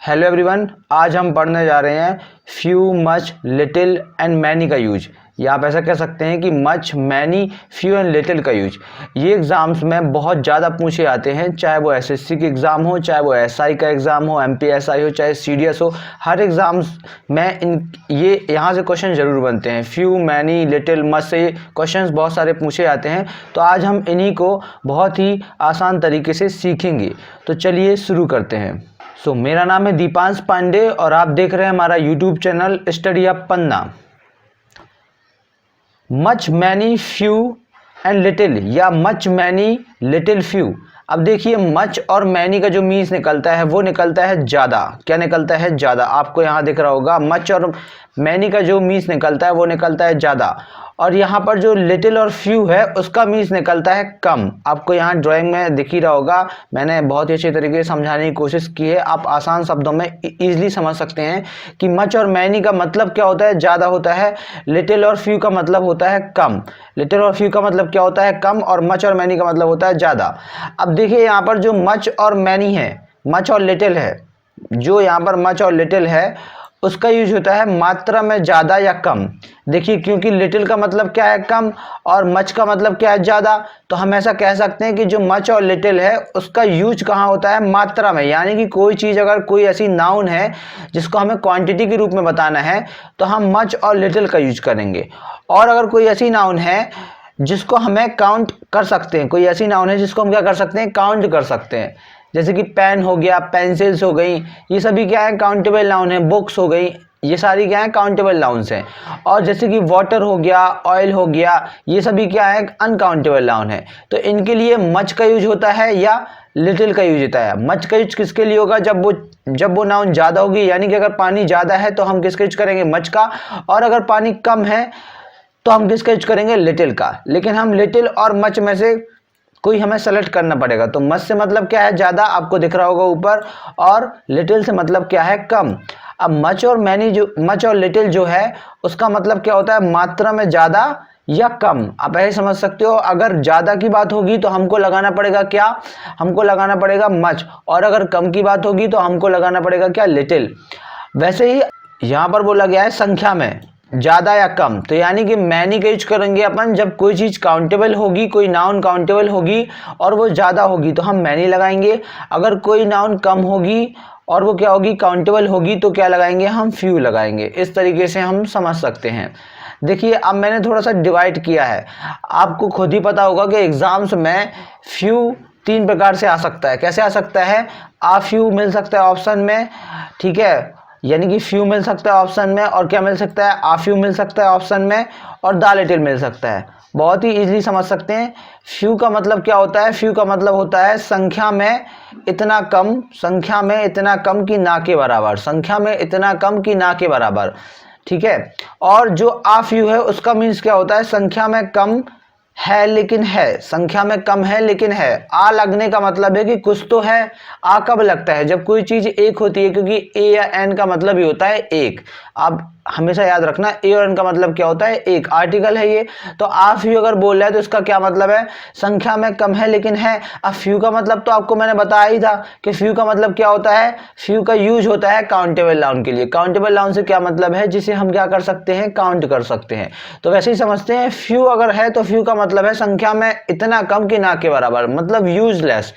Hello everyone, आज हम पढ़ने जा रहे हैं few, much, little and many का यूज। या आप ऐसा कह सकते हैं कि much, many, few and little का यूज ये एग्ज़ाम्स में बहुत ज़्यादा पूछे जाते हैं। चाहे वो एसएससी के एग्ज़ाम हो, चाहे वो एसआई का एग्ज़ाम हो, एमपीएसआई हो, चाहे सीडीएस हो, हर एग्ज़ाम्स में ये यहाँ से क्वेश्चन ज़रूर बनते हैं। फ्यू, मैनी, लिटिल, मच से क्वेश्चंस बहुत सारे पूछे जाते हैं। तो आज हम इन्हीं को बहुत ही आसान तरीके से सीखेंगे। तो चलिए शुरू करते हैं। मेरा नाम है दीपांश पांडे और आप देख रहे हैं हमारा YouTube channel study of Panna. Much, many, few and little या मच, मैनी, लिटिल, फ्यू। अब देखिए, मच और मैनी का जो मीन्स निकलता है वो निकलता है ज़्यादा। क्या निकलता है? ज़्यादा। आपको यहाँ दिख रहा होगा मच और मैनी का जो मीन्स निकलता है वो निकलता है ज़्यादा। और यहाँ पर जो लिटिल और फ्यू है उसका मीन्स निकलता है कम। आपको यहाँ ड्राइंग में दिख ही रहा होगा, मैंने बहुत ही अच्छे तरीके से समझाने की कोशिश की है। आप आसान शब्दों में इजीली समझ सकते हैं कि मच और मैनी का मतलब क्या होता है? ज़्यादा होता है। लिटिल और फ्यू का मतलब होता है कम। लिटिल और फ्यू का मतलब क्या होता है? कम। और मच और मैनी का मतलब होता है ज़्यादा। अब देखिए, यहाँ पर जो मच और मैनी है, मच और लिटिल है, जो यहाँ पर मच और लिटिल है उसका यूज होता है मात्रा में ज़्यादा या कम। देखिए, क्योंकि लिटिल का मतलब क्या है? कम। और मच का मतलब क्या है? ज़्यादा। तो हम ऐसा कह सकते हैं कि जो मच और लिटिल है उसका यूज कहाँ होता है? मात्रा में। यानी कि कोई चीज़, अगर कोई ऐसी नाउन है जिसको हमें क्वांटिटी के रूप में बताना है तो हम मच और लिटिल का यूज करेंगे। और अगर कोई ऐसी नाउन है जिसको हमें काउंट कर सकते हैं, कोई ऐसी नाउन है जिसको हम क्या कर सकते हैं? काउंट कर सकते हैं। जैसे कि पेन हो गया, पेंसिल्स हो गई, ये सभी क्या है? काउंटेबल नाउन है। बुक्स हो गई, ये सारी क्या है? काउंटेबल नाउन्स हैं। और जैसे कि वाटर हो गया, ऑयल हो गया, ये सभी क्या है? अनकाउंटेबल नाउन है। तो इनके लिए मच का यूज होता है या लिटिल का यूज होता है। मच का यूज किसके लिए होगा? जब वो नाउन ज़्यादा होगी, यानी कि अगर पानी ज़्यादा है तो हम किसका यूज करेंगे? मच का। और अगर पानी कम है तो हम किसका यूज करेंगे? लिटिल का। लेकिन हम लिटिल और मच में से कोई हमें सेलेक्ट करना पड़ेगा। तो मच से मतलब क्या है? ज़्यादा, आपको दिख रहा होगा ऊपर। और लिटिल से मतलब क्या है? कम। अब मच और मैनी, जो मच और लिटिल जो है उसका मतलब क्या होता है? मात्रा में ज़्यादा या कम। आप ऐसे समझ सकते हो। अगर ज़्यादा की बात होगी तो हमको लगाना पड़ेगा क्या? हमको लगाना पड़ेगा मच। और अगर कम की बात होगी तो हमको लगाना पड़ेगा क्या? लिटिल। वैसे ही यहाँ पर बोला गया है संख्या में ज़्यादा या कम। तो यानी कि मैनी का यूज करेंगे अपन जब कोई चीज़ काउंटेबल होगी, कोई नाउन काउंटेबल होगी और वो ज़्यादा होगी तो हम मैनी लगाएंगे। अगर कोई नाउन कम होगी और वो क्या होगी? काउंटेबल होगी, तो क्या लगाएंगे? हम फ्यू लगाएंगे। इस तरीके से हम समझ सकते हैं। देखिए, अब मैंने थोड़ा सा डिवाइड किया है। आपको खुद ही पता होगा कि एग्ज़ाम्स में फ्यू 3 प्रकार से आ सकता है। कैसे आ सकता है? आ फ्यू मिल सकता है ऑप्शन में, ठीक है, यानी कि फ्यू मिल सकता है ऑप्शन में। और क्या मिल सकता है? आ फ्यू मिल सकता है ऑप्शन में। और द लिटिल मिल सकता है। बहुत ही इजीली समझ सकते हैं। फ्यू का मतलब क्या होता है? फ्यू का मतलब होता है संख्या में इतना कम, संख्या में इतना कम कि ना के बराबर, संख्या में इतना कम कि ना के बराबर, ठीक है। और जो आ फ्यू है उसका मीन्स क्या होता है? संख्या में कम है लेकिन है, संख्या में कम है लेकिन है। आ लगने का मतलब है कि कुछ तो है। आ कब लगता है? जब कोई चीज एक होती है, क्योंकि ए या एन का मतलब ही होता है एक। आप हमेशा याद रखना, ए और एन का मतलब क्या होता है? एक। आर्टिकल है ये। तो आ फ्यू अगर बोल रहा है तो इसका क्या मतलब है? संख्या में कम है लेकिन है। अब फ्यू का मतलब तो आपको मैंने बताया ही था कि फ्यू का मतलब क्या होता है? फ्यू का यूज होता है काउंटेबल नाउन के लिए। काउंटेबल नाउन से क्या मतलब है? जिसे हम क्या कर सकते हैं? काउंट कर सकते हैं। तो वैसे ही समझते हैं, फ्यू अगर है तो फ्यू का मतलब है संख्या में इतना कम कि ना के बराबर, मतलब यूजलेस।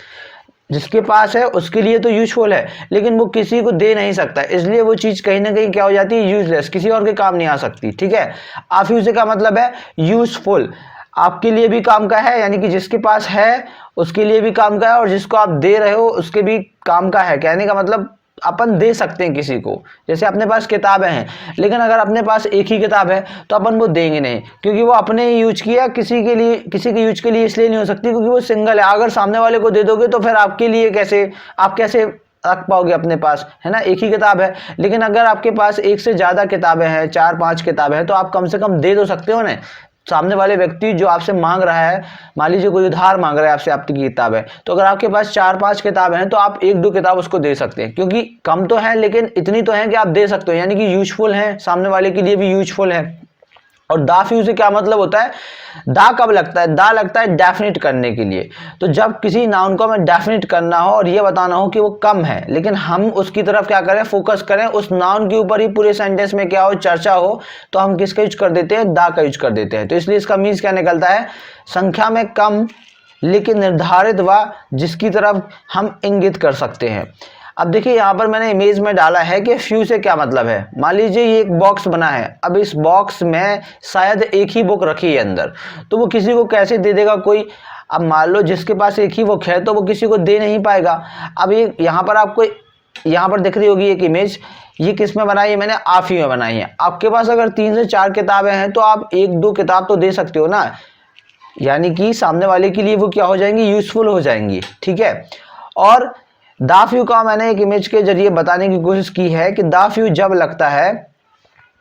जिसके पास है उसके लिए तो यूजफुल है, लेकिन वो किसी को दे नहीं सकता, इसलिए वो चीज कहीं ना कहीं क्या हो जाती है? यूजलेस, किसी और के काम नहीं आ सकती, ठीक है। आफ्यूज का मतलब है यूजफुल, आपके लिए भी काम का है, यानी कि जिसके पास है उसके लिए भी काम का है और जिसको आप दे रहे हो उसके भी काम का है। कहने का मतलब अपन दे सकते हैं किसी को। जैसे अपने पास किताबें हैं, लेकिन अगर अपने पास एक ही किताब है तो अपन वो देंगे नहीं, क्योंकि वो अपने ही यूज किया, किसी के लिए, किसी के यूज के लिए इसलिए नहीं हो सकती क्योंकि वो सिंगल है। अगर सामने वाले को दे दोगे तो फिर आपके लिए कैसे, आप कैसे रख पाओगे अपने पास, है ना। एक ही किताब है, लेकिन अगर आपके पास एक से ज़्यादा किताबें हैं, 4-5 किताबें हैं, तो आप कम से कम दे तो सकते हो ना। सामने वाले व्यक्ति जो आपसे मांग रहा है, मान लीजिए कोई उधार मांग रहा है आपसे, आपकी किताब है, तो अगर आपके पास 4-5 किताबें हैं तो आप 1-2 किताब उसको दे सकते हैं, क्योंकि कम तो है लेकिन इतनी तो है कि आप दे सकते हो, यानी कि यूजफुल है, सामने वाले के लिए भी यूजफुल है। और दा फ्यू से क्या मतलब होता है, दा कब लगता है, दा लगता है डेफिनेट करने के लिए। तो जब किसी नाउन को हमें डेफिनेट करना हो और ये बताना हो कि वो कम है, लेकिन हम उसकी तरफ क्या करें, फोकस करें, उस नाउन के ऊपर ही पूरे सेंटेंस में क्या हो, चर्चा हो, तो हम किसका यूज कर देते हैं, दा का यूज कर देते हैं। तो इसलिए इसका मीन्स क्या निकलता है, संख्या में कम लेकिन निर्धारित व जिसकी तरफ हम इंगित कर सकते हैं। अब देखिए यहाँ पर मैंने इमेज में डाला है कि फ्यू से क्या मतलब है। मान लीजिए ये एक बॉक्स बना है, अब इस बॉक्स में शायद एक ही बुक रखी है अंदर, तो वो किसी को कैसे दे देगा कोई। अब मान लो जिसके पास एक ही बुक है तो वो किसी को दे नहीं पाएगा। अब ये यहाँ पर आपको यहाँ पर दिख रही होगी एक इमेज, ये किस में बनाई है मैंने, आफी में बनाई है। आपके पास अगर 3 से 4 किताबें हैं तो आप 1-2 किताब तो दे सकते हो ना, यानी कि सामने वाले के लिए वो क्या हो जाएंगी, यूजफुल हो जाएंगी, ठीक है। और दा फ्यू का मैंने एक इमेज के जरिए बताने की कोशिश की है कि दा फ्यू जब लगता है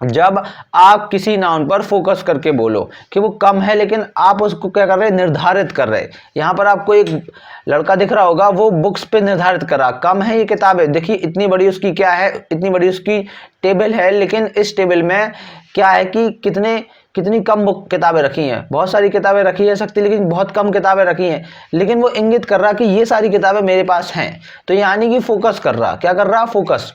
जब आप किसी नाउन पर फोकस करके बोलो कि वो कम है लेकिन आप उसको क्या कर रहे हैं, निर्धारित कर रहे हैं। यहाँ पर आपको एक लड़का दिख रहा होगा, वो बुक्स पे निर्धारित कर रहा, कम है ये किताबें, देखिए इतनी बड़ी उसकी क्या है, इतनी बड़ी उसकी टेबल है, लेकिन इस टेबल में क्या है कि कितनी कम बुक किताबें रखी हैं। बहुत सारी किताबें रखी है सकती, लेकिन बहुत कम किताबें रखी हैं, लेकिन वो इंगित कर रहा कि ये सारी किताबें मेरे पास हैं। तो यानी कि फोकस कर रहा, क्या कर रहा, फोकस।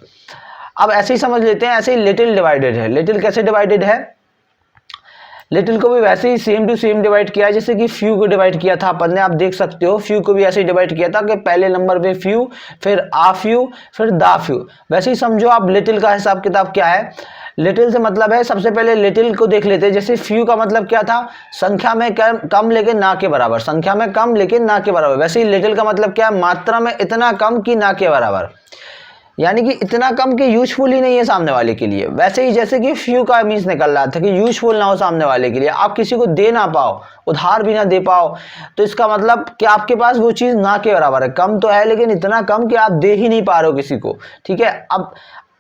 अब ऐसे ही समझ लेते हैं, ऐसे ही लिटिल डिवाइडेड है। लिटिल कैसे डिवाइडेड है, लिटिल को भी वैसे ही सेम टू सेम डिवाइड किया है जैसे कि फ्यू को डिवाइड किया था अपन ने। आप देख सकते हो फ्यू को भी ऐसे ही डिवाइड किया था कि पहले नंबर पे फ्यू, फिर आ फ्यू, फिर दा फ्यू। वैसे ही समझो आप लिटिल का हिसाब किताब क्या है। लिटिल से मतलब है, सबसे पहले लिटिल को देख लेते हैं। जैसे फ्यू का मतलब क्या था, संख्या में कम लेकिन ना के बराबर, संख्या में कम लेकिन ना के बराबर। वैसे ही लिटिल का मतलब क्या है, मात्रा में इतना कम कि ना के बराबर, यानी कि इतना कम कि यूजफुल ही नहीं है सामने वाले के लिए। वैसे ही जैसे कि फ्यू का मीन्स निकल रहा था कि यूजफुल ना हो सामने वाले के लिए, आप किसी को दे ना पाओ, उधार भी ना दे पाओ, तो इसका मतलब कि आपके पास वो चीज़ ना के बराबर है, कम तो है लेकिन इतना कम कि आप दे ही नहीं पा रहे हो किसी को, ठीक है। अब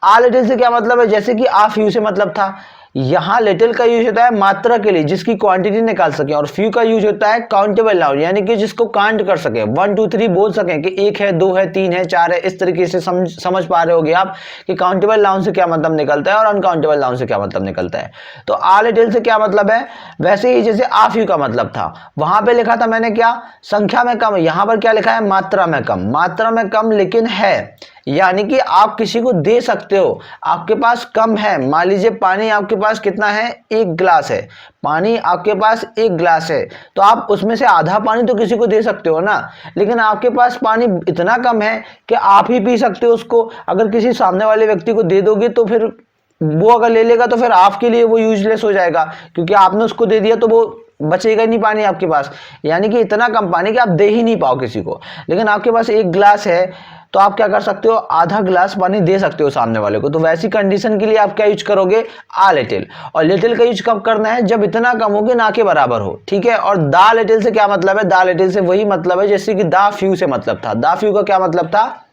आ लिटिल से क्या मतलब है, जैसे कि आ फ्यू से मतलब था, यहाँ लिटिल का यूज होता है मात्रा के लिए जिसकी क्वांटिटी निकाल सके, और फ्यू का यूज होता है काउंटेबल नाउन, यानी कि जिसको काउंट कर सके, 1 2 3 बोल सकें कि 1 है, 2 है, 3 है, 4 है। इस तरीके से समझ पा रहे होगे आप कि काउंटेबल नाउन से क्या मतलब निकलता है और अनकाउंटेबल नाउन से क्या मतलब निकलता है। तो आ लिटिल से क्या मतलब है, वैसे ही जैसे आ फ्यू का मतलब था, वहां पे लिखा था मैंने क्या, संख्या में कम, यहाँ पर क्या लिखा है, मात्रा में कम, मात्रा में कम लेकिन है, यानी कि आप किसी को दे सकते हो। आपके पास कम है, मान लीजिए पानी आपके पास कितना है, 1 गिलास है, पानी आपके पास 1 गिलास है, तो आप उसमें से आधा पानी तो किसी को दे सकते हो ना, लेकिन आपके पास पानी इतना कम है कि आप ही पी सकते हो उसको। अगर किसी सामने वाले व्यक्ति को दे दोगे तो फिर वो अगर ले लेगा तो फिर आपके लिए वो यूजलेस हो जाएगा, क्योंकि आपने उसको दे दिया तो वो बचेगा नहीं पानी आपके पास, यानी कि इतना कम पानी कि आप दे ही नहीं पाओ किसी को। लेकिन आपके पास 1 गिलास है तो आप क्या कर सकते हो, आधा गिलास पानी दे सकते हो सामने वाले को। तो वैसी कंडीशन के लिए आप क्या यूज करोगे, आ लिटिल। और लिटिल का यूज कब करना है, जब इतना कम हो कि ना के बराबर हो, ठीक है। और दा लिटिल से क्या मतलब है, दा लिटिल से वही मतलब है जैसे कि दा फ्यू से मतलब था। दा फ्यू का क्या मतलब था,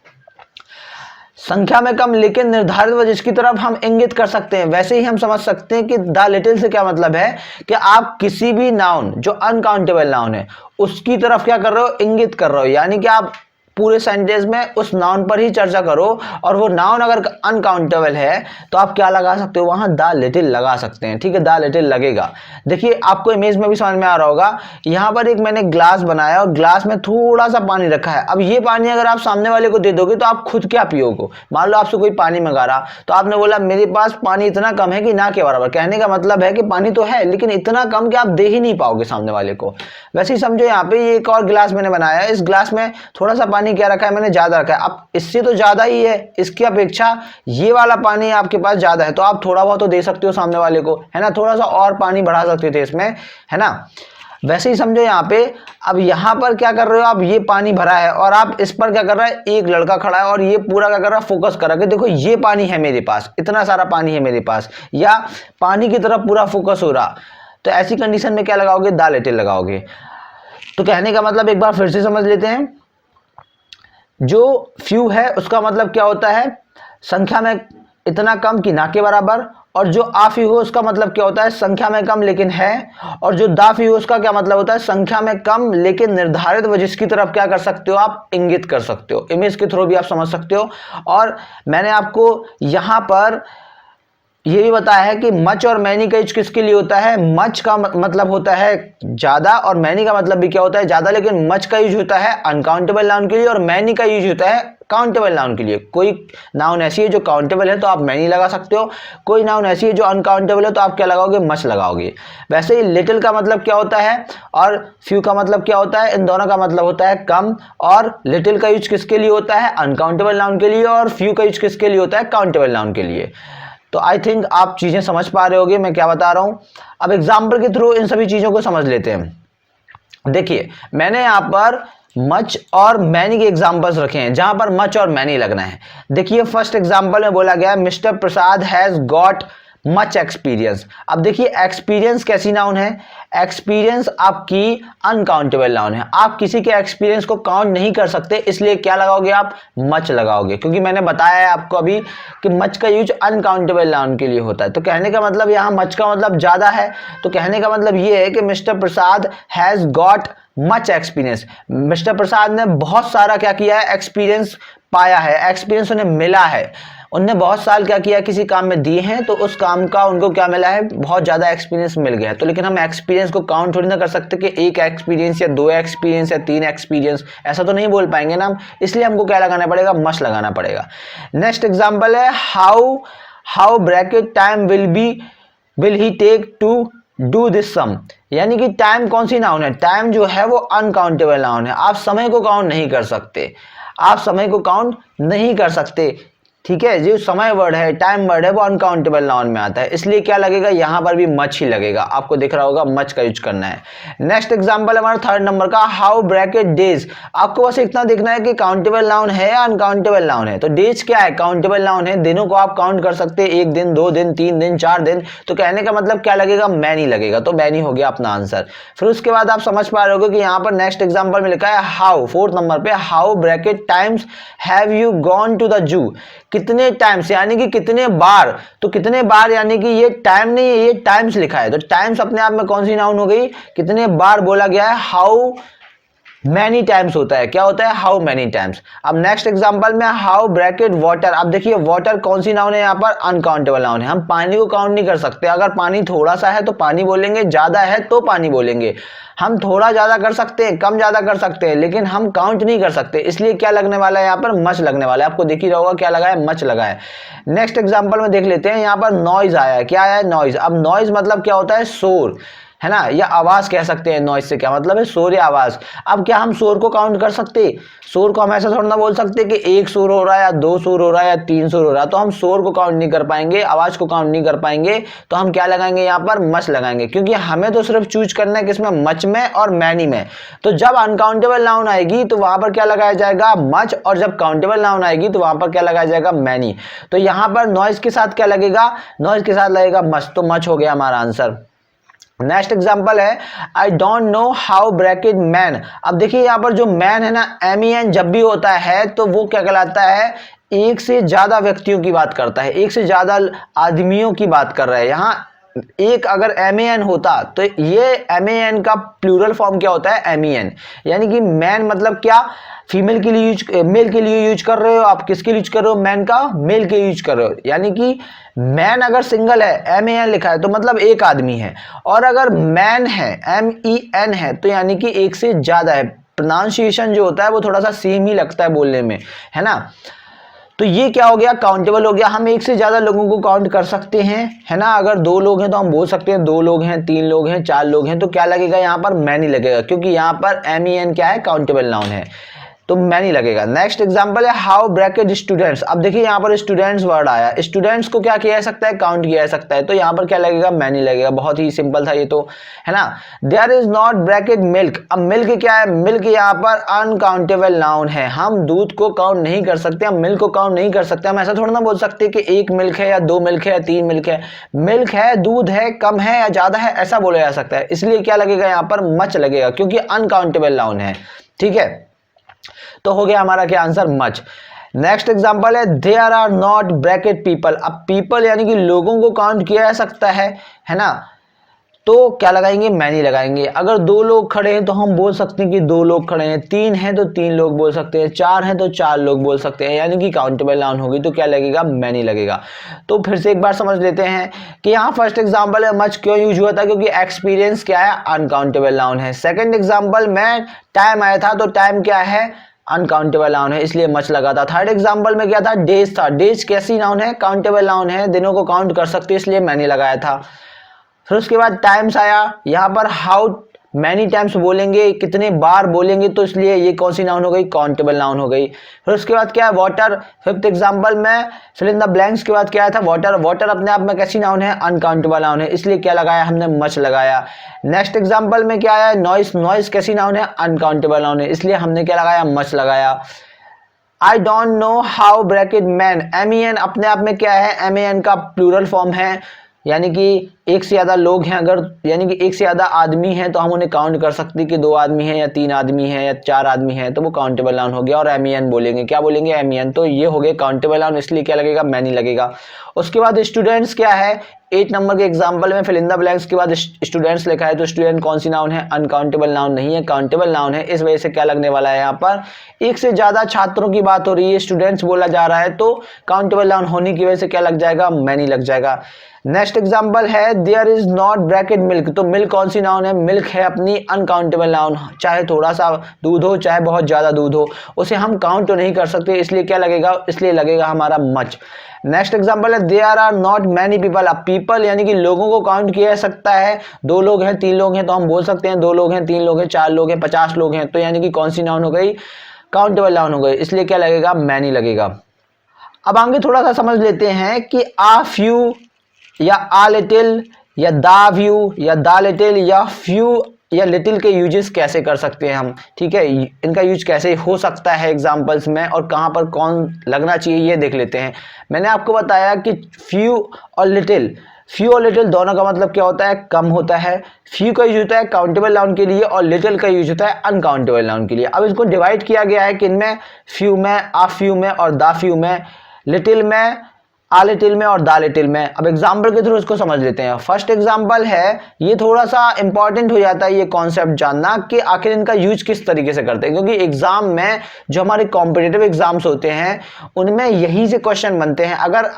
संख्या में कम लेकिन निर्धारित वजह जिसकी तरफ हम इंगित कर सकते हैं। वैसे ही हम समझ सकते हैं कि द लिटिल से क्या मतलब है कि आप किसी भी नाउन जो अनकाउंटेबल नाउन है उसकी तरफ क्या कर रहे हो, इंगित कर रहे हो, यानी कि आप पूरे सेंटेंस में उस नाउन पर ही चर्चा करो। और वो नाउन अगर अनकाउंटेबल है तो आप क्या लगा सकते हो, वहां द लिटिल लगा सकते हैं, ठीक है, द लिटिल लगेगा। देखिए आपको इमेज में भी समझ में आ रहा होगा, यहाँ पर एक मैंने ग्लास बनाया और ग्लास में थोड़ा सा पानी रखा है। अब ये पानी अगर आप सामने वाले को दे दोगे तो आप खुद क्या पियोगे। मान लो आपसे कोई पानी मंगा रहा, तो आपने बोला मेरे पास पानी इतना कम है कि ना के बराबर, कहने का मतलब है कि पानी तो है लेकिन इतना कम कि आप दे ही नहीं पाओगे सामने वाले को। वैसे ही समझो यहाँ पे एक और गिलास मैंने बनाया है, इस गिलास में थोड़ा सा पानी क्या रखा है, मैंने ज्यादा रखा है। अब इससे तो ज्यादा ही है, इसकी अपेक्षा ये वाला पानी आपके पास ज्यादा है, तो आप थोड़ा बहुत तो दे सकते हो सामने वाले को, है ना, थोड़ा सा और पानी बढ़ा सकते थे इसमें, है ना। वैसे ही समझो यहाँ पे, अब यहाँ पर क्या कर रहे हो आप, ये पानी भरा है और आप इस पर क्या कर रहा है, एक लड़का खड़ा है और ये पूरा क्या कर रहा है, फोकस कर रहा है कि देखो ये पानी है मेरे पास, इतना सारा पानी है मेरे पास, या पानी की तरफ पूरा फोकस हो रहा। तो ऐसी कंडीशन में क्या लगाओगे, द लिटिल लगाओगे। तो कहने का मतलब एक बार फिर से समझ लेते हैं, जो फ्यू है उसका मतलब क्या होता है, संख्या में इतना कम कि ना के बराबर। और जो आ फ्यू हो उसका मतलब क्या होता है, संख्या में कम लेकिन है। और जो दा फ्यू हो उसका क्या मतलब होता है, संख्या में कम लेकिन निर्धारित व जिसकी तरफ क्या कर सकते हो, आप इंगित कर सकते हो। इमेज के थ्रू भी आप समझ सकते हो। और मैंने आपको यहाँ पर ये भी बताया है कि मच और मैनी का यूज किसके लिए होता है, मच का मतलब होता है ज़्यादा और मैनी का मतलब भी क्या होता है, ज़्यादा, लेकिन मच का यूज होता है अनकाउंटेबल नाउन के लिए और मैनी का यूज होता है काउंटेबल नाउन के लिए। कोई नाउन ऐसी है जो काउंटेबल है तो आप मैनी लगा सकते हो, कोई नाउन ऐसी है जो अनकाउंटेबल है तो आप क्या लगाओगे, मच लगाओगे। वैसे ही लिटिल का मतलब क्या होता है और फ्यू का मतलब क्या होता है, इन दोनों का मतलब होता है कम, और लिटिल का यूज किसके लिए होता है, अनकाउंटेबल नाउन के लिए, और फ्यू का यूज किसके लिए होता है, काउंटेबल नाउन के लिए। तो आई थिंक आप चीज़ें समझ पा रहे होगे मैं क्या बता रहा हूँ। अब एग्जाम्पल के थ्रू इन सभी चीज़ों को समझ लेते हैं। देखिए मैंने यहाँ पर मच और मैनी के एग्जाम्पल्स रखे हैं जहां पर मच और मैनी लगना है। देखिए फर्स्ट एग्जाम्पल में बोला गया है mister Prasad has got much experience. अब देखिए एक्सपीरियंस कैसी नाउन है, एक्सपीरियंस आपकी अनकाउंटेबल नाउन है, आप किसी के एक्सपीरियंस को काउंट नहीं कर सकते, इसलिए क्या लगाओगे आप, मच लगाओगे, क्योंकि मैंने बताया है आपको अभी कि मच का यूज अनकाउंटेबल नाउन के लिए होता है। तो कहने का मतलब यहाँ मच का मतलब ज्यादा है, तो कहने का मतलब ये है कि mister Prasad has got much experience, mister Prasad ने बहुत सारा क्या किया है, एक्सपीरियंस पाया है, एक्सपीरियंस उन्हें मिला है, उनने बहुत साल क्या किया, किसी काम में दिए हैं तो उस काम का उनको क्या मिला है, बहुत ज़्यादा एक्सपीरियंस मिल गया है। तो लेकिन हम एक्सपीरियंस को काउंट थोड़ी ना कर सकते कि एक एक्सपीरियंस या दो एक्सपीरियंस या तीन एक्सपीरियंस, ऐसा तो नहीं बोल पाएंगे ना हम, इसलिए हमको क्या लगाना पड़ेगा, मच लगाना पड़ेगा। नेक्स्ट एग्जाम्पल है how bracket time will he take to do this sum, यानी कि टाइम कौन सी नाउन है, टाइम जो है वो अनकाउंटेबल नाउन है, आप समय को काउंट नहीं कर सकते, आप समय को काउंट नहीं कर सकते, ठीक है। जो समय वर्ड है, टाइम वर्ड है, वो अनकाउंटेबल नाउन में आता है, इसलिए क्या लगेगा, यहां पर भी मच ही लगेगा, आपको दिख रहा होगा मच का यूज करना है। नेक्स्ट एग्जांपल हमारा थर्ड नंबर का हाउ ब्रैकेट डेज, आपको बस इतना देखना है कि काउंटेबल नाउन है या अनकाउंटेबल नाउन है। तो डेज क्या है, काउंटेबल नाउन है, दिनों को आप काउंट कर सकते हैं, 1 दिन 2 दिन 3 दिन 4 दिन, तो कहने का मतलब क्या लगेगा, मैनी लगेगा, तो मैनी हो गया अपना आंसर। फिर उसके बाद आप समझ पा रहे हो कि यहाँ पर नेक्स्ट एग्जाम्पल में लिखा है हाउ, फोर्थ नंबर पे, how bracket times have you gone to the zoo, कितने टाइम्स यानी कि कितने बार, तो कितने बार यानी कि ये टाइम नहीं है, ये टाइम्स लिखा है, तो टाइम्स अपने आप में कौन सी नाउन हो गई, कितने बार बोला गया है, हाउ मैनी टाइम्स होता है, क्या होता है, हाउ मैनी टाइम्स। अब नेक्स्ट एग्जांपल में हाउ ब्रैकेट वाटर, अब देखिए वाटर कौन सी नाउन है, यहाँ पर अनकाउंटेबल नाउन है, हम पानी को काउंट नहीं कर सकते, अगर पानी थोड़ा सा है तो पानी बोलेंगे, ज्यादा है तो पानी बोलेंगे, हम थोड़ा ज्यादा कर सकते हैं, कम ज्यादा कर सकते हैं, लेकिन हम काउंट नहीं कर सकते, इसलिए क्या लगने वाला है, यहाँ पर मच लगने वाला है, आपको दिख ही रहा होगा क्या लगा है, मच लगा है। नेक्स्ट एग्जांपल में देख लेते हैं, यहाँ पर नॉइज आया है, क्या आया है, नॉइज। अब नॉइज मतलब क्या होता है, शोर, है ना, या आवाज कह सकते हैं, नॉइज से क्या मतलब है, शोर या आवाज। अब क्या हम शोर को काउंट कर सकते, शोर को हम ऐसा थोड़ा ना बोल सकते कि एक शोर हो रहा है या 2 शोर हो रहा है या 3 शोर हो रहा है, तो हम शोर को काउंट नहीं कर पाएंगे, आवाज को काउंट नहीं कर पाएंगे, तो हम क्या लगाएंगे, यहाँ पर मच लगाएंगे, क्योंकि हमें तो सिर्फ चूज करना है किसमें, मच में और मैनी में। तो जब अनकाउंटेबल नाउन आएगी तो वहां पर क्या लगाया जाएगा, मच, और जब काउंटेबल नाउन आएगी तो वहां पर क्या लगाया जाएगा, मैनी। तो यहाँ पर नॉइज के साथ क्या लगेगा, नॉइज के साथ लगेगा मच, तो मच हो गया हमारा आंसर। नेक्स्ट एग्जाम्पल है I don't know how bracket main. अब देखिए यहाँ पर जो मैन है ना, MEN जब भी होता है तो वो क्या कहलाता है, एक से ज्यादा व्यक्तियों की बात करता है, एक से ज्यादा आदमियों की बात कर रहा है। यहाँ एक अगर MEN होता तो ये MEN का प्लूरल फॉर्म क्या होता है, MEN, यानी कि मैन मतलब क्या, फीमेल के लिए यूज, मेल के लिए यूज कर रहे हो, आप किसके लिए यूज कर रहे हो, मैन का मेल के यूज कर रहे हो, यानी कि मैन अगर सिंगल है, MEN लिखा है तो मतलब एक आदमी है, और अगर मैन है, MEN है, तो यानी कि एक से ज्यादा है। प्रोनाउंसिएशन जो होता है वो थोड़ा सा सेम ही लगता है बोलने में, है ना। तो ये क्या हो गया, काउंटेबल हो गया, हम एक से ज्यादा लोगों को काउंट कर सकते हैं, है ना। अगर 2 लोग हैं तो हम बोल सकते हैं 2 लोग हैं, 3 लोग हैं, 4 लोग हैं, तो क्या लगेगा, यहाँ पर मैनी लगेगा, क्योंकि यहाँ पर MEN क्या है, काउंटेबल नाउन है, तो मैनी लगेगा। नेक्स्ट एग्जांपल है हाउ ब्रैकेट स्टूडेंट्स। अब देखिए यहाँ पर स्टूडेंट्स वर्ड आया, स्टूडेंट्स को क्या किया जा सकता है, काउंट किया जा सकता है, तो यहाँ पर क्या लगेगा, मैनी लगेगा, बहुत ही सिंपल था ये तो, है ना। There is not bracket milk. अब मिल्क क्या है, मिल्क यहाँ पर अनकाउंटेबल नाउन है, हम दूध को काउंट नहीं कर सकते, हम मिल्क को काउंट नहीं कर सकते, हम ऐसा थोड़ा ना बोल सकते कि 1 मिल्क है या 2 मिल्क है या 3 मिल्क है, मिल्क है, दूध है, कम है या ज्यादा है, ऐसा बोला जा सकता है, इसलिए क्या लगेगा, यहाँ पर मच लगेगा, क्योंकि अनकाउंटेबल नाउन है, ठीक है। तो हो गया हमारा क्या आंसर, मच। नेक्स्ट एग्जांपल है there are not bracket people. अब पीपल यानी कि लोगों को काउंट किया जा सकता है ना, तो क्या लगाएंगे, मैनी लगाएंगे। अगर 2 लोग खड़े हैं तो हम बोल सकते हैं कि 2 लोग खड़े हैं, 3 हैं तो 3 लोग बोल सकते हैं, 4 हैं तो 4 लोग बोल सकते हैं, यानी कि काउंटेबल नाउन होगी तो क्या लगेगा, मैनी लगेगा। तो फिर से एक बार समझ लेते हैं कि यहाँ फर्स्ट एग्जाम्पल है मच क्यों यूज हुआ था, क्योंकि एक्सपीरियंस क्या है, अनकाउंटेबल नाउन है। सेकेंड एग्जाम्पल में टाइम आया था तो टाइम क्या है, अनकाउंटेबल नाउन है, इसलिए मच लगा था। थर्ड एग्जांपल में क्या था, डेज था, डेज कैसी नाउन है, काउंटेबल नाउन है, दिनों को काउंट कर सकते हैं, इसलिए मैंने लगाया था। फिर उसके बाद टाइम्स आया, यहाँ पर हाउ मैनी टाइम्स बोलेंगे, कितने बार बोलेंगे, तो इसलिए ये कौन सी नाउन हो गई, काउंटेबल नाउन हो गई। फिर उसके बाद क्या है, वाटर। फिफ्थ एग्जांपल में फिल इन द ब्लैंक्स के बाद क्या आया था, वाटर। वाटर अपने आप में कैसी नाउन है, अनकाउंटेबल नाउन है, इसलिए क्या लगाया हमने, मच लगाया। नेक्स्ट एग्जांपल में क्या आया, नॉइस। नॉइस कैसी नाउन है, अनकाउंटेबल नाउन है, इसलिए हमने क्या लगाया, मच लगाया। I don't know how bracket main, MEN अपने आप में क्या है, MAN का प्लूरल फॉर्म है, यानी कि एक से ज़्यादा लोग हैं, अगर यानी कि एक से ज़्यादा आदमी हैं तो हम उन्हें काउंट कर सकते हैं कि 2 आदमी हैं या 3 आदमी हैं या 4 आदमी हैं, तो वो काउंटेबल नाउन हो गया। और MEN बोलेंगे, क्या बोलेंगे, MEN, तो ये हो गए काउंटेबल नाउन, इसलिए क्या लगेगा, मैनी लगेगा। उसके बाद स्टूडेंट्स क्या है, 8 नंबर के एग्जाम्पल में फिल इन द ब्लैंक्स के बाद स्टूडेंट्स लिखा है, तो स्टूडेंट कौन सी नाउन है, अनकाउंटेबल नाउन नहीं है, काउंटेबल नाउन है। इस वजह से क्या लगने वाला है, यहाँ पर एक से ज़्यादा छात्रों की बात हो रही है, स्टूडेंट्स बोला जा रहा है, तो काउंटेबल नाउन होने की वजह से क्या लग जाएगा, मैनी लग जाएगा। नेक्स्ट एग्जांपल है there is not bracket milk, तो मिल्क कौन सी नाउन है, मिल्क है अपनी अनकाउंटेबल नाउन, चाहे थोड़ा सा दूध हो चाहे बहुत ज़्यादा दूध हो, उसे हम काउंट तो नहीं कर सकते, इसलिए क्या लगेगा, इसलिए लगेगा हमारा मच। नेक्स्ट एग्जांपल है there are not many people. अब पीपल यानी कि लोगों को काउंट किया जा सकता है, 2 लोग हैं 3 लोग हैं तो हम बोल सकते हैं 2 लोग हैं 3 लोग हैं 4 लोग हैं 50 लोग हैं, तो यानी कि कौन सी नाउन हो गई, काउंटेबल नाउन हो गई, इसलिए क्या लगेगा, मैनी लगेगा। अब आगे थोड़ा सा समझ लेते हैं कि आ फ्यू या आ लिटिल या दा व्यू या दा लिटिल या फ्यू या लिटिल के यूजेस कैसे कर सकते हैं हम, ठीक है, इनका यूज कैसे हो सकता है एग्जांपल्स में और कहाँ पर कौन लगना चाहिए ये देख लेते हैं। मैंने आपको बताया कि फ्यू और लिटिल, फ्यू और लिटिल दोनों का मतलब क्या होता है, कम होता है। फ्यू का यूज होता है काउंटेबल नाउन के लिए और लिटिल का यूज होता है अनकाउंटेबल नाउन के लिए। अब इसको डिवाइड किया गया है कि इनमें फ्यू में, आ फ्यू में और दा फ्यू में, लिटिल में, आ लिटिल में और दा लिटिल में। अब एग्जाम्पल के थ्रू इसको समझ लेते हैं। फर्स्ट एग्जाम्पल है, ये थोड़ा सा इंपॉर्टेंट हो जाता है ये कॉन्सेप्ट जानना कि आखिर इनका यूज किस तरीके से करते हैं, क्योंकि एग्जाम में जो हमारे कॉम्पिटिटिव एग्जाम्स होते हैं उनमें यही से क्वेश्चन बनते हैं। अगर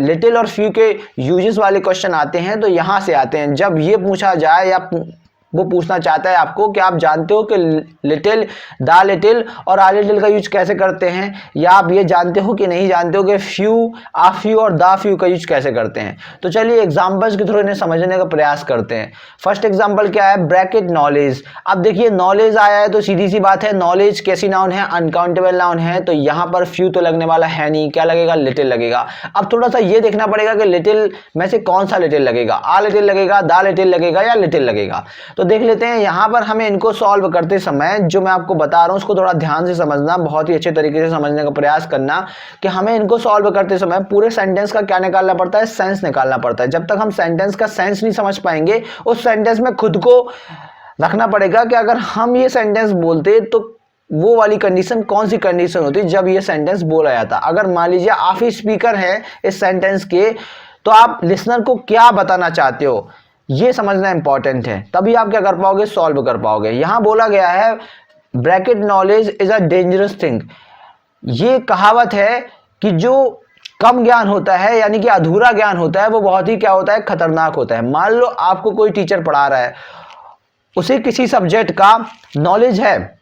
लिटिल और फ्यू के यूजेस वाले क्वेश्चन आते हैं तो यहाँ से आते हैं। जब ये पूछा जाए या वो पूछना चाहता है आपको कि आप जानते हो कि लिटिल, दा लिटिल और आ लिटिल का यूज कैसे करते हैं, या आप ये जानते हो कि नहीं जानते हो कि फ्यू, आ फ्यू और दा फ्यू का यूज कैसे करते हैं, तो चलिए एग्जांपल्स के थ्रू इन्हें समझने का प्रयास करते हैं। फर्स्ट एग्जांपल क्या है, ब्रैकेट नॉलेज। अब देखिए नॉलेज आया है तो सीधी सी बात है, नॉलेज कैसी नाउन है, अनकाउंटेबल नाउन है, तो यहाँ पर फ्यू तो लगने वाला है नहीं, क्या लगेगा, लिटिल लगेगा। अब थोड़ा सा ये देखना पड़ेगा कि लिटिल में से कौन सा लिटिल लगेगा, आ लिटिल लगेगा, दा लिटिल लगेगा या लिटिल लगेगा। तो देख लेते हैं यहां पर हमें इनको सॉल्व करते समय जो मैं आपको बता रहा हूं उसको थोड़ा ध्यान से समझना, बहुत ही अच्छे तरीके से समझने का प्रयास करना कि हमें इनको सॉल्व करते समय पूरे सेंटेंस का क्या निकालना पड़ता है, सेंस निकालना पड़ता है। जब तक हम सेंटेंस का सेंस नहीं समझ पाएंगे उस सेंटेंस में खुद को रखना पड़ेगा कि अगर हम ये सेंटेंस बोलते तो वो वाली कंडीशन कौन सी कंडीशन होती जब ये सेंटेंस बोला जाता। अगर मान लीजिए आप ही स्पीकर हैं इस सेंटेंस के, तो आप लिसनर को क्या बताना चाहते हो ये समझना इंपॉर्टेंट है, तभी आप क्या कर पाओगे, सॉल्व कर पाओगे। यहां बोला गया है bracket knowledge is a dangerous thing. ये कहावत है कि जो कम ज्ञान होता है यानी कि अधूरा ज्ञान होता है वो बहुत ही क्या होता है, खतरनाक होता है। मान लो आपको कोई टीचर पढ़ा रहा है, उसे किसी सब्जेक्ट का नॉलेज है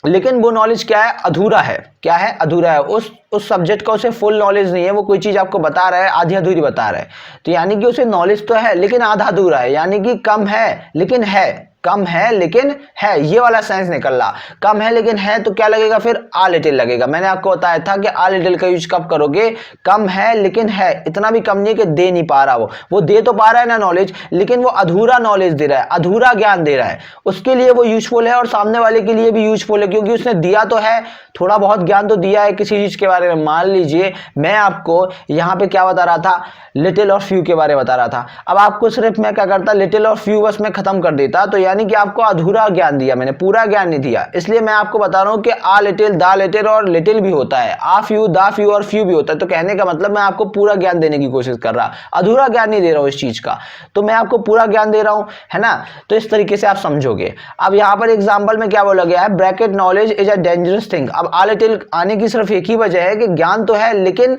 लेकिन वो नॉलेज क्या है, अधूरा है। क्या है, अधूरा है। उस सब्जेक्ट का उसे फुल नॉलेज नहीं है, वो कोई चीज़ आपको बता रहा है आधी अधूरी बता रहा है, तो यानी कि उसे नॉलेज तो है लेकिन आधा अधूरा है, यानी कि कम है लेकिन है, कम है लेकिन है, ये वाला सेंस निकल रहा। कम है लेकिन है तो क्या लगेगा, फिर आ लिटिल लगेगा। मैंने आपको बताया था कि आ लिटिल का यूज कब करोगे, कम है लेकिन है, इतना भी कम नहीं कि दे नहीं पा रहा, वो दे तो पा रहा है ना नॉलेज, लेकिन वो अधूरा नॉलेज दे रहा है, अधूरा ज्ञान दे रहा है, उसके लिए वो यूजफुल है और सामने वाले के लिए भी यूजफुल है, क्योंकि उसने दिया तो है, थोड़ा बहुत ज्ञान तो दिया है किसी चीज के बारे में। मान लीजिए मैं आपको यहाँ पे क्या बता रहा था, लिटिल और फ्यू के बारे में बता रहा था। अब आपको सिर्फ मैं क्या करता, लिटिल और फ्यू बस में खत्म कर देता, तो यानी कि आपको अधूरा ज्ञान दिया मैंने, पूरा ज्ञान नहीं दिया। इसलिए मैं आपको बता रहा हूं कि आ लिटिल, दा लिटिल और लिटिल भी होता है, आ फ्यू, दा फ्यू और फ्यू भी होता है। तो कहने का मतलब मैं आपको पूरा ज्ञान देने की कोशिश कर रहा, अधूरा ज्ञान नहीं दे रहा हूं इस चीज का, तो मैं आपको पूरा ज्ञान दे रहा हूं, है ना। तो इस तरीके से आप समझोगे। अब यहाँ पर एग्जाम्पल में क्या बोला गया है, bracket knowledge is a dangerous thing. अब आ लिटिल आने की सिर्फ एक ही वजह है कि ज्ञान तो है लेकिन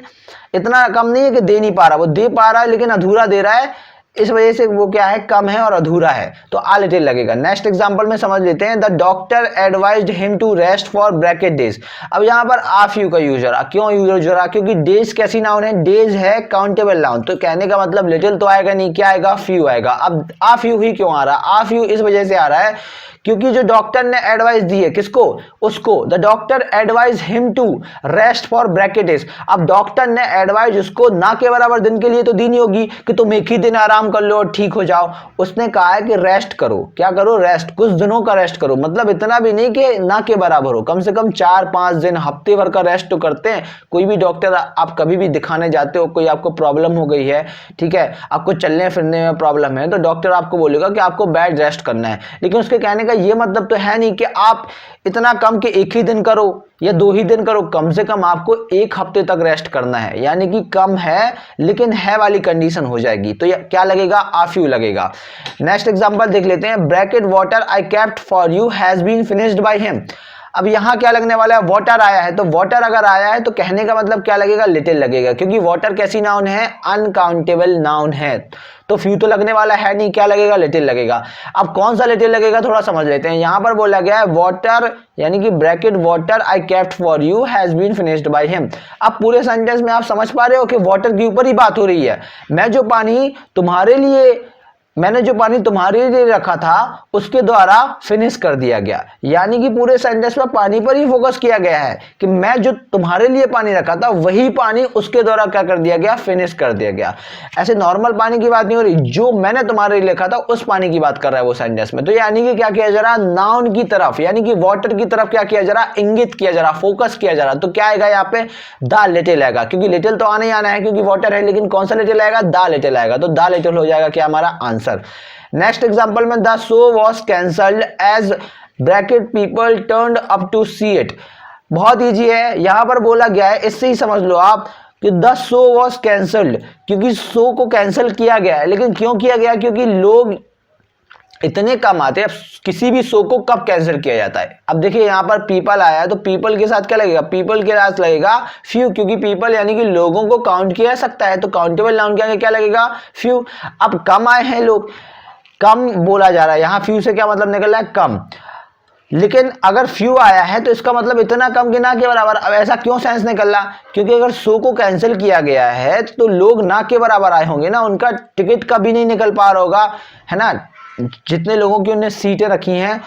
इतना कम नहीं है कि दे नहीं पा रहा, वो दे पा रहा है लेकिन अधूरा दे रहा है, इस वजह से वो क्या है, कम है और अधूरा है, तो आ लिटिल लगेगा। नेक्स्ट एग्जांपल में समझ लेते हैं, the doctor advised him to rest for bracket days. अब यहाँ पर आ फ्यू का यूज हो रहा, क्यों यूज हो रहा, क्योंकि डेज कैसी नाउन है, डेज है काउंटेबल नाउन, तो कहने का मतलब लिटिल तो आएगा नहीं, क्या आएगा, फ्यू आएगा। अब आ फ्यू ही क्यों आ रहा, आ फ्यू इस वजह से आ रहा है क्योंकि जो डॉक्टर ने एडवाइस दी है, किसको, उसको, the doctor advise him to rest for bracket days. अब डॉक्टर ने एडवाइस उसको ना के बराबर दिन के लिए तो दी नहीं होगी कि तुम एक ही दिन आराम कर लो और ठीक हो जाओ, उसने कहा है कि रेस्ट करो, क्या करो, रेस्ट, कुछ दिनों का रेस्ट करो, मतलब इतना भी नहीं कि ना के बराबर हो, कम से कम 4-5 दिन, हफ्ते भर का रेस्ट तो करते हैं। कोई भी डॉक्टर आप कभी भी दिखाने जाते हो, कोई आपको प्रॉब्लम हो गई है, ठीक है, आपको चलने फिरने में प्रॉब्लम है, तो डॉक्टर आपको बोलेगा कि आपको बेड रेस्ट करना है, लेकिन उसके कहने ये मतलब तो है नहीं कि आप इतना कम कि एक ही दिन करो या 2 ही दिन करो, कम से कम आपको 1 हफ्ते तक रेस्ट करना है, यानी कि कम है लेकिन है वाली कंडीशन हो जाएगी, तो ये क्या लगेगा, आ फ्यू लगेगा। नेक्स्ट एग्जांपल देख लेते हैं, bracket water I kept for you has been finished by him. अब यहां क्या लगने वाला है, वाटर आया है, तो वाटर अगर आया है तो कहने का मतलब क्या लगेगा, लिटिल लगेगा, क्योंकि वाटर कैसी नाउन है, अनकाउंटेबल नाउन है, तो फ्यू तो लगने वाला है नहीं, क्या लगेगा, लिटिल लगेगा। अब कौन सा लिटिल लगेगा थोड़ा समझ लेते हैं। यहां पर बोला गया है वाटर, यानी कि bracket water I kept for you has been finished by him. अब पूरे सेंटेंस में आप समझ पा रहे हो कि वाटर के ऊपर ही बात हो रही है, मैंने जो पानी तुम्हारे लिए रखा था उसके द्वारा फिनिश कर दिया गया, यानी कि पूरे सेंटेंस में पानी पर ही फोकस किया गया है कि मैं जो तुम्हारे लिए पानी रखा था वही पानी उसके द्वारा क्या कर दिया गया, फिनिश कर दिया गया। ऐसे नॉर्मल पानी की बात नहीं हो रही, जो मैंने तुम्हारे लिए रखा था उस पानी की बात कर रहा है वो सेंटेंस में। तो यानी कि क्या किया जा रहा, नाउन की तरफ, यानी कि वाटर की तरफ क्या किया जा रहा, इंगित किया जा रहा, फोकस किया जा रहा। तो क्या आएगा यहाँ पे, द लिटिल आएगा, क्योंकि लिटिल तो आना ही आना है क्योंकि वाटर है, लेकिन कौन सा लिटिल आएगा, द लिटिल आएगा, तो द लिटिल हो जाएगा क्या हमारा आंसर। नेक्स्ट एग्जांपल में, the show was cancelled as bracket people turned up to see it. बहुत इजी है, यहां पर बोला गया है, इससे ही समझ लो आप कि द शो वाज कैंसल्ड, क्योंकि शो को कैंसिल किया गया है, लेकिन क्यों किया गया, क्योंकि लोग इतने कम आते हैं। किसी भी शो को कब कैंसिल किया जाता है, अब देखिए यहां पर पीपल आया है तो पीपल के साथ क्या लगेगा, पीपल के साथ लगेगा फ्यू, क्योंकि पीपल यानी कि लोगों को काउंट किया जा सकता है, तो काउंटेबल नाउन क्या लगेगा, फ्यू। अब कम आए हैं लोग, कम बोला जा रहा है, यहां फ्यू से क्या मतलब निकल रहा है, कम, लेकिन अगर फ्यू आया है तो इसका मतलब इतना कम कि ना के बराबर। अब ऐसा क्यों सेंस निकल रहा, क्योंकि अगर शो को कैंसिल किया गया है तो लोग ना के बराबर आए होंगे ना, उनका टिकट कभी नहीं निकल पा रहा होगा, है ना, जितने लोगों की उन्हें सीटें रखी हैं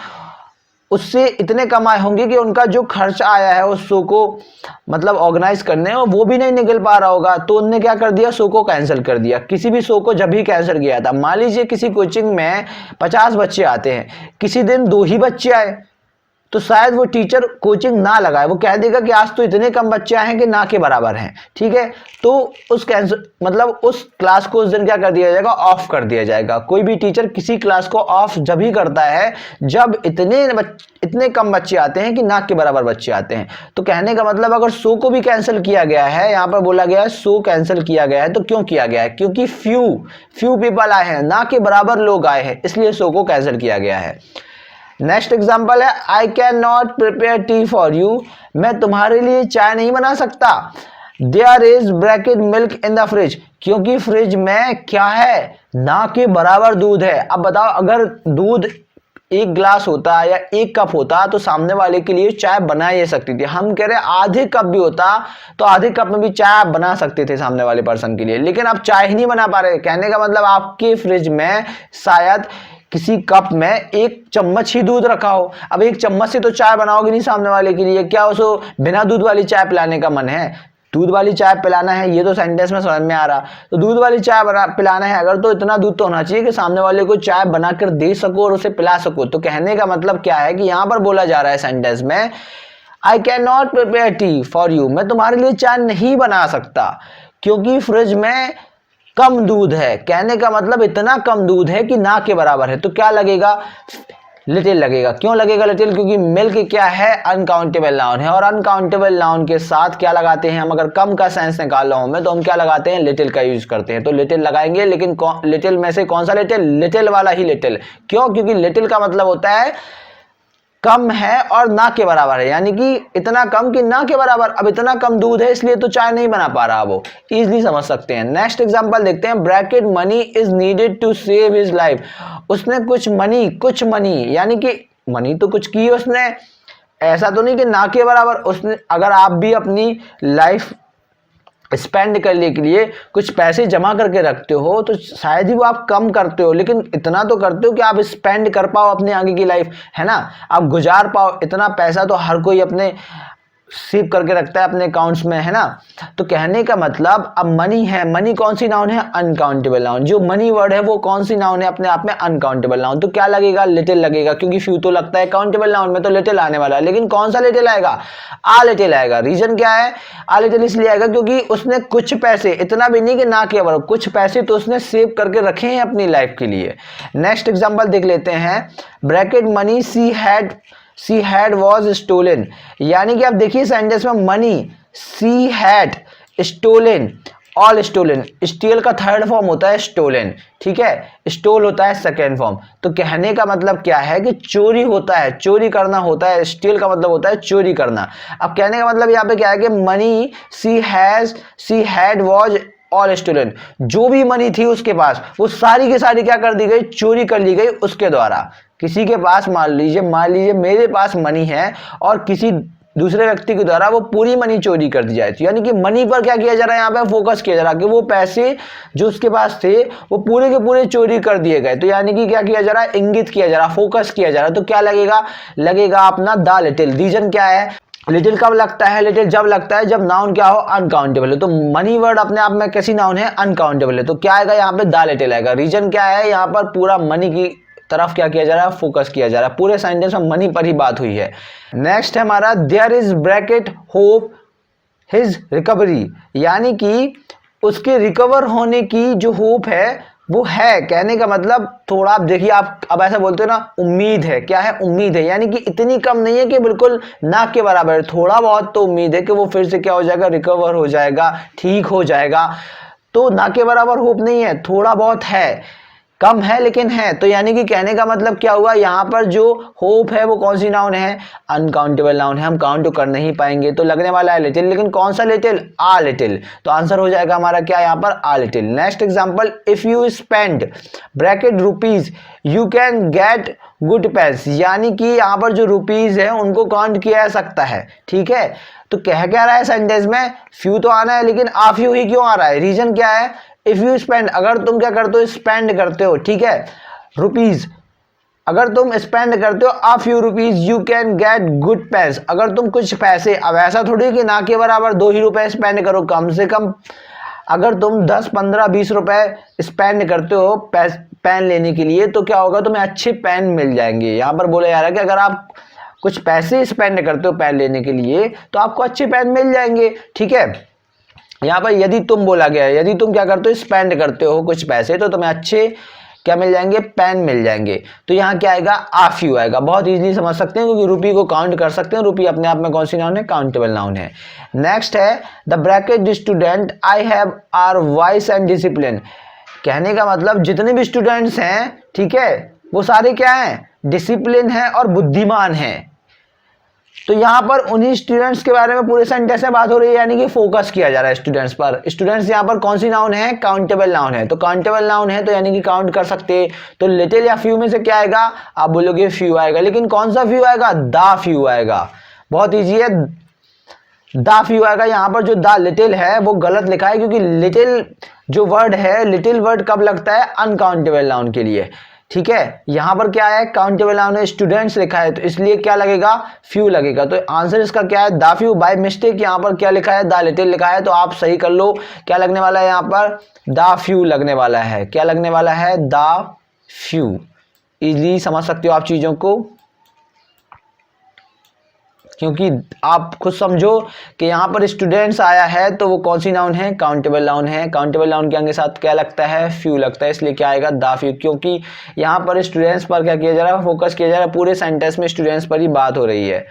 उससे इतने कम आए होंगे कि उनका जो खर्च आया है उस शो को मतलब ऑर्गेनाइज करने में वो भी नहीं निकल पा रहा होगा, तो उन्होंने क्या कर दिया, शो को कैंसिल कर दिया। किसी भी शो को जब भी कैंसिल किया था, मान लीजिए किसी कोचिंग में 50 बच्चे आते हैं, किसी दिन 2 ही बच्चे आए, तो शायद वो टीचर कोचिंग ना लगाए, वो कह देगा कि आज तो इतने कम बच्चे आए हैं कि ना के बराबर हैं, ठीक है, तो उस मतलब उस क्लास को उस दिन क्या कर दिया जाएगा, ऑफ कर दिया जाएगा। कोई भी टीचर किसी क्लास को ऑफ जब ही करता है जब इतने कम बच्चे आते हैं कि ना के बराबर बच्चे आते हैं। तो कहने का मतलब अगर शो को भी कैंसिल किया गया है, यहां पर बोला गया है शो कैंसिल किया गया है, तो क्यों किया गया है, क्योंकि फ्यू पीपल आए हैं, ना के बराबर लोग आए हैं, इसलिए शो को कैंसिल किया गया है। नेक्स्ट एग्जाम्पल है, I can not prepare tea for you, मैं तुम्हारे लिए चाय नहीं बना सकता। There is bracket milk in the fridge, क्योंकि फ्रिज में क्या है, ना के बराबर दूध है। अब बताओ अगर दूध 1 गिलास होता या 1 कप होता तो सामने वाले के लिए चाय बना ही सकती थी। हम कह रहे आधे कप भी होता तो आधे कप में भी चाय आप बना सकते थे सामने वाले पर्सन के लिए, लेकिन आप चाय ही नहीं बना पा रहे। कहने का मतलब आपके फ्रिज में शायद किसी कप में 1 चम्मच ही दूध रखा हो। अब 1 चम्मच से तो चाय बनाओगे नहीं सामने वाले के लिए, क्या उसको बिना दूध वाली चाय पिलाने का मन है, दूध वाली चाय पिलाना है, ये तो सेंटेंस में समझ में आ रहा। तो दूध वाली चाय पिलाना है अगर, तो इतना दूध तो होना चाहिए कि सामने वाले को चाय बनाकर दे सको और उसे पिला सको। तो कहने का मतलब क्या है कि यहां पर बोला जा रहा है सेंटेंस में, आई can not prepare tea for you, मैं तुम्हारे लिए चाय नहीं बना सकता, क्योंकि फ्रिज में कम दूध है, कहने का मतलब इतना कम दूध है कि ना के बराबर है, तो क्या लगेगा, लिटिल लगेगा। क्यों लगेगा लिटिल, क्योंकि मिल्क क्या है, अनकाउंटेबल नाउन है, और अनकाउंटेबल नाउन के साथ क्या लगाते हैं हम, अगर कम का सेंस निकाल रहा हूं मैं तो हम क्या लगाते हैं, लिटिल का यूज करते हैं, तो लिटिल लगाएंगे। लेकिन लिटिल में से कौन सा लिटिल, लिटिल वाला ही लिटिल। क्यों, क्योंकि लिटिल का मतलब होता है कम है और ना के बराबर है, यानी कि इतना कम कि ना के बराबर। अब इतना कम दूध है इसलिए तो चाय नहीं बना पा रहा, वो इजीली समझ सकते हैं। नेक्स्ट एग्जांपल देखते हैं, bracket money is needed to save his life. उसने कुछ मनी यानी कि मनी तो कुछ की उसने, ऐसा तो नहीं कि ना के बराबर। उसने, अगर आप भी अपनी लाइफ स्पेंड करने के लिए कुछ पैसे जमा करके रखते हो तो शायद ही वो आप कम करते हो, लेकिन इतना तो करते हो कि आप स्पेंड कर पाओ अपने आगे की लाइफ, है ना, आप गुजार पाओ। इतना पैसा तो हर कोई अपने सेव करके रखता है अपने अकाउंट्स में, है ना। तो कहने का मतलब अब मनी है, मनी कौन सी नाउन है, अनकाउंटेबल नाउन। जो मनी वर्ड है वो कौन सी नाउन है, अपने आप में अनकाउंटेबल नाउन। तो क्या लगेगा, लिटिल लगेगा, क्योंकि फ्यू तो लगता है काउंटेबल नाउन में, तो लिटिल आने वाला है। लेकिन कौन सा लिटिल आएगा, आ लिटिल आएगा। रीजन क्या है, आ लिटिल इसलिए आएगा क्योंकि उसने कुछ पैसे, इतना भी नहीं कि ना के बराबर, कुछ पैसे तो उसने सेव करके रखे हैं अपनी लाइफ के लिए। नेक्स्ट एग्जाम्पल देख लेते हैं, bracket money she had was stolen. यानी कि आप देखिए सेंटेंस में money, she had, stolen, all stolen. Steal का थर्ड फॉर्म होता है स्टोलन, ठीक है, स्टोल होता है सेकेंड फॉर्म। तो कहने का मतलब क्या है कि चोरी होता है, चोरी करना होता है। स्टील का मतलब होता है चोरी करना। अब कहने का मतलब यहाँ पे क्या है कि money she had was all stolen. जो भी मनी थी उसके पास वो सारी की सारी क्या कर दी गई, चोरी कर ली गई उसके द्वारा। किसी के पास मान लीजिए मेरे पास मनी है और किसी दूसरे व्यक्ति के द्वारा वो पूरी मनी चोरी कर दी जाए, तो यानी कि मनी पर क्या किया जा रहा है, यहाँ पे फोकस किया जा रहा है कि वो पैसे जो उसके पास थे वो पूरे के पूरे चोरी कर दिए गए। तो यानी कि क्या किया जा रहा है, इंगित किया जा रहा है, फोकस किया जा रहा है। तो क्या लगेगा अपना द लिटिल। रीजन क्या है, लिटिल कब लगता है, लिटिल जब लगता है जब नाउन क्या हो, अनकाउंटेबल है। तो मनी वर्ड अपने आप में कैसी नाउन है, अनकाउंटेबल है। तो क्या आएगा यहाँ पे, द लिटिल आएगा। रीजन क्या है, यहाँ पर पूरा मनी की तरफ क्या किया जा रहा है, फोकस किया जा रहा है। पूरे सेंटेंस में मनी पर ही बात हुई है। नेक्स्ट है हमारा, there is bracket hope his recovery. यानी कि उसके रिकवर होने की जो होप है वो है। कहने का मतलब थोड़ा, आप देखिए, आप अब ऐसा बोलते हो ना, उम्मीद है। क्या है, उम्मीद है, यानी कि इतनी कम नहीं है कि बिल्कुल ना के बराबर है, थोड़ा बहुत तो उम्मीद है कि वो फिर से क्या हो जाएगा, रिकवर हो जाएगा, ठीक हो जाएगा। तो ना के बराबर होप नहीं है, थोड़ा बहुत है, कम है लेकिन है। तो यानी कि कहने का मतलब क्या हुआ, यहाँ पर जो होप है वो कौन सी नाउन है, अनकाउंटेबल नाउन है, हम काउंट तो कर नहीं पाएंगे, तो लगने वाला है लिटिल। लेकिन कौन सा लिटिल, आ लिटिल। तो आंसर हो जाएगा हमारा क्या यहाँ पर, a little. Next example, if you spend bracket rupees you can get good pens. यानी कि यहाँ पर जो रुपीज है उनको काउंट किया जा सकता है, ठीक है। तो कह क्या रहा है सेंटेंस में, फ्यू तो आना है लेकिन आ फ्यू ही क्यों आ रहा है, रीजन क्या है, इफ यू स्पेंड, अगर तुम क्या करते हो, स्पेंड करते हो, ठीक है, रुपीज, अगर तुम स्पेंड करते हो a few rupees you can get good pens. अगर तुम कुछ पैसे, अब ऐसा थोड़ी कि ना के बराबर 2 ही रुपए स्पेंड करो, कम से कम अगर तुम 10, 15, 20 रुपए स्पेंड करते हो पेन लेने के लिए, तो क्या होगा, तुम्हें अच्छे पेन मिल जाएंगे। यहाँ पर बोला जा रहा है कि अगर आप कुछ पैसे स्पेंड करते हो पेन लेने के लिए तो आपको अच्छे पेन मिल जाएंगे, ठीक है। यहाँ पर यदि तुम बोला गया है, यदि तुम क्या करते हो, स्पेंड करते हो कुछ पैसे, तो तुम्हें अच्छे क्या मिल जाएंगे, पेन मिल जाएंगे। तो यहाँ क्या आएगा, आ फ्यू आएगा। बहुत इजीली समझ सकते हैं क्योंकि रुपी को काउंट कर सकते हैं। रुपी अपने आप में कौन सी नाउन है, काउंटेबल नाउन है। नेक्स्ट है, the bracket student I have are wise and discipline. कहने का मतलब जितने भी स्टूडेंट्स हैं, ठीक है, वो सारे क्या हैं, डिसिप्लिन है और बुद्धिमान हैं। तो यहाँ पर उन्हीं स्टूडेंट्स के बारे में पूरे सेंटेंस में बात हो रही है, यानी कि फोकस किया जा रहा है स्टूडेंट्स पर। स्टूडेंट्स यहाँ पर कौन सी नाउन है, काउंटेबल नाउन है। तो काउंटेबल नाउन है तो यानी कि काउंट कर सकते हैं। तो लिटिल या फ्यू में से क्या आएगा, आप बोलोगे फ्यू आएगा, लेकिन कौन सा फ्यू आएगा, द फ्यू आएगा। बहुत ईजी है, द फ्यू आएगा। यहाँ पर जो द लिटिल है वो गलत लिखा है, क्योंकि लिटिल जो वर्ड है, लिटिल वर्ड कब लगता है, अनकाउंटेबल नाउन के लिए, ठीक है। यहां पर क्या है, काउंटेबल नाउन है, स्टूडेंट्स लिखा है, तो इसलिए क्या लगेगा, फ्यू लगेगा। तो आंसर इसका क्या है, द फ्यू। बाय मिस्टेक यहां पर क्या लिखा है, द लिटिल लिखा है, तो आप सही कर लो। क्या लगने वाला है यहाँ पर, द फ्यू लगने वाला है। क्या लगने वाला है, द फ्यू। इजीली समझ सकते हो आप चीजों को। क्योंकि आप खुद समझो कि यहाँ पर स्टूडेंट्स आया है तो वो कौन सी नाउन है, काउंटेबल नाउन है। काउंटेबल नाउन के साथ क्या लगता है, फ्यू लगता है, इसलिए क्या आएगा, द फ्यू। क्योंकि यहाँ पर स्टूडेंट्स पर क्या किया जा रहा है, फोकस किया जा रहा है, पूरे सेंटेंस में स्टूडेंट्स पर ही बात हो रही है।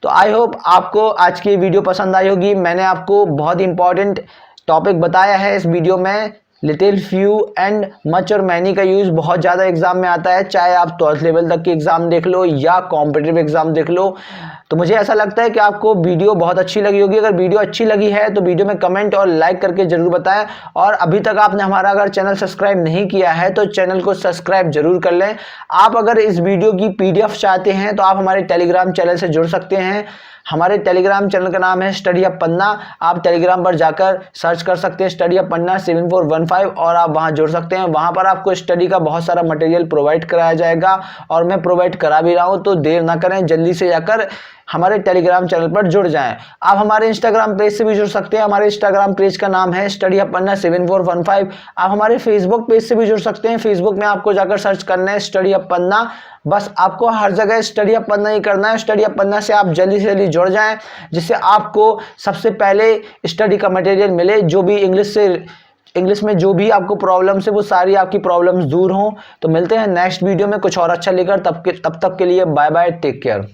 तो आई होप आपको आज की वीडियो पसंद आई होगी। मैंने आपको बहुत इंपॉर्टेंट टॉपिक बताया है इस वीडियो में। लिटिल, फ्यू एंड मच और मैनी का यूज़ बहुत ज़्यादा एग्जाम में आता है, चाहे आप 12th लेवल तक की एग्जाम देख लो या कॉम्पिटिटिव एग्जाम देख लो। तो मुझे ऐसा लगता है कि आपको वीडियो बहुत अच्छी लगी होगी। अगर वीडियो अच्छी लगी है तो वीडियो में कमेंट और लाइक करके जरूर बताएं। और अभी तक आपने हमारा अगर चैनल सब्सक्राइब नहीं किया है तो चैनल को सब्सक्राइब जरूर कर लें। आप अगर इस वीडियो की PDF चाहते हैं तो आप हमारे टेलीग्राम चैनल से जुड़ सकते हैं। हमारे टेलीग्राम चैनल का नाम है स्टडी हब पन्ना। आप टेलीग्राम पर जाकर सर्च कर सकते हैं स्टडी हब पन्ना 7415 और आप वहां जुड़ सकते हैं। वहां पर आपको स्टडी का बहुत सारा मटेरियल प्रोवाइड कराया जाएगा और मैं प्रोवाइड करा भी रहा हूं। तो देर ना करें, जल्दी से जाकर हमारे टेलीग्राम चैनल पर जुड़ जाएं। आप हमारे इंस्टाग्राम पेज से भी जुड़ सकते हैं। हमारे इंस्टाग्राम पेज का नाम है स्टडी हब पन्ना 7415। आप हमारे फेसबुक पेज से भी जुड़ सकते हैं। फेसबुक में आपको जाकर सर्च करना है स्टडी हब पन्ना। बस आपको हर जगह स्टडी हब पन्ना ही करना है। स्टडी हब पन्ना से आप जल्दी से जल्दी जुड़ जाएं, जिससे आपको सबसे पहले स्टडी का मटेरियल मिले। जो भी इंग्लिश में जो भी आपको प्रॉब्लम्स है वो सारी आपकी प्रॉब्लम्स दूर हों। तो मिलते हैं नेक्स्ट वीडियो में कुछ और अच्छा लेकर। तब तक के लिए बाय बाय, टेक केयर।